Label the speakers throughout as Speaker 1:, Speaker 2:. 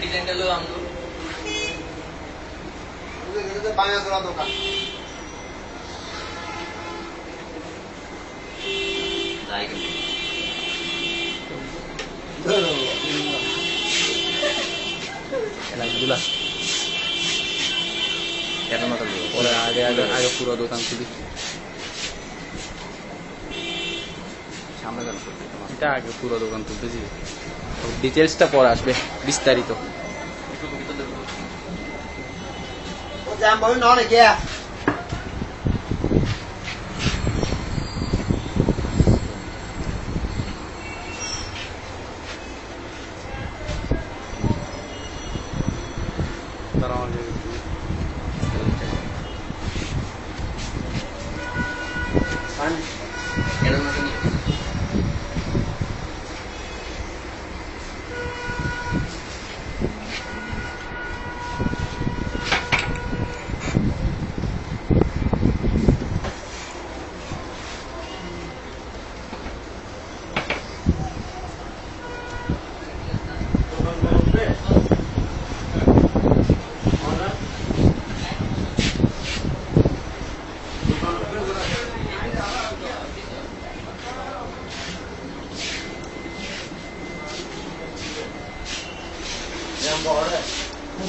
Speaker 1: ডিজাইনটা হলো আমগো
Speaker 2: বাংলা করা দোকান
Speaker 1: তাই
Speaker 3: খেলাধুলা ওরা আগে আগে আগে পুরো দোকান খুলি সামনে কেন এটা আগে পুরো দোকান তুলতেছি ডিটেলসটা পরে আসবে বিস্তারিত
Speaker 2: Giam bữa nó này kia.
Speaker 1: Pan, eran más ni.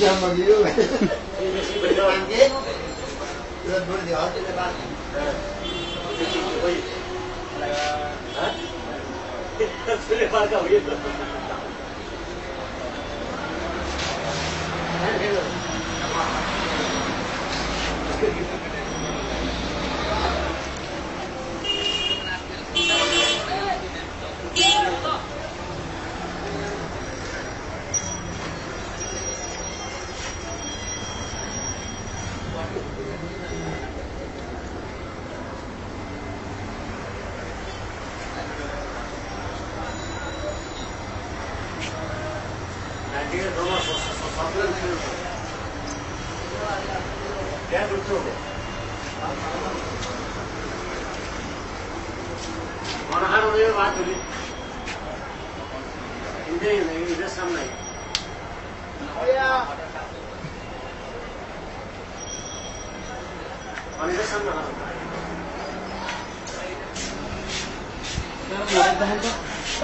Speaker 2: Giam bao nhiêu vậy? Bây giờ ăn chết. Lên bữa thì ở trên cái ban. Hả? Cái ban cầu yên.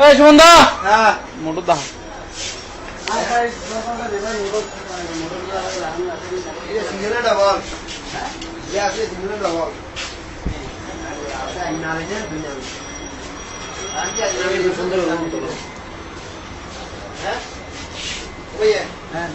Speaker 3: এই সুমনদা
Speaker 2: হ্যাঁ
Speaker 3: মোটর দা
Speaker 2: single double gas single double সুন্দর হ্যাঁ ওই হ্যাঁ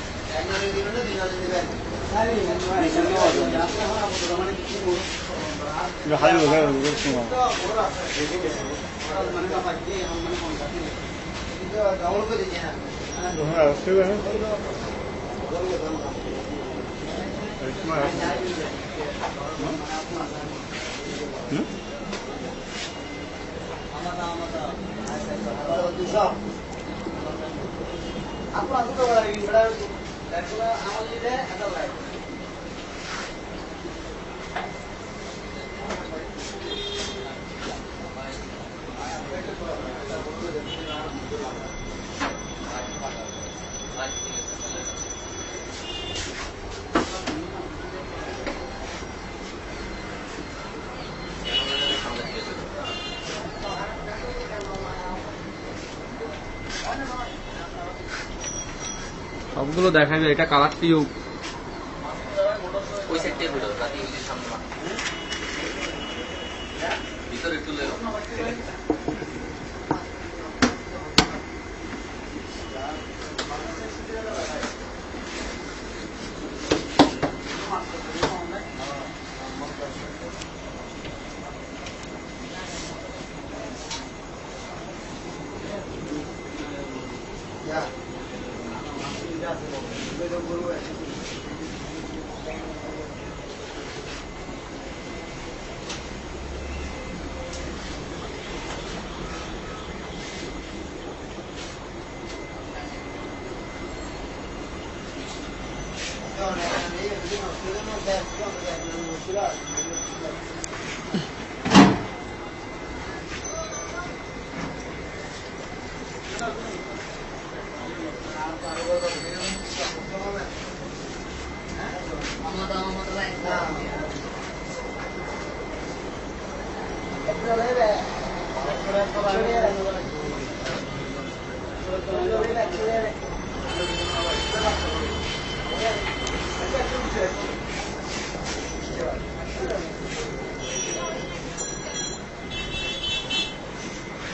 Speaker 2: aku langsung ke lagi berada dan kalau amal ini ada lagi
Speaker 3: সবগুলো দেখা যায় এটা কালার টিউব
Speaker 1: ওই সেটে ভিড় রাতে ওই সামনে ভিতরে একটু লেও
Speaker 2: ya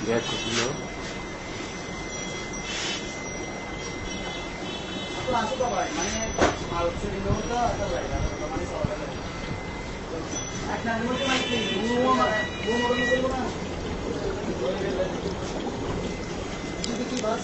Speaker 3: Biar dulu.
Speaker 2: langsung kok Pak, mana mau curi dulu atau mana soal Nah, ini cuma ini mau dulu kan. Ini bas.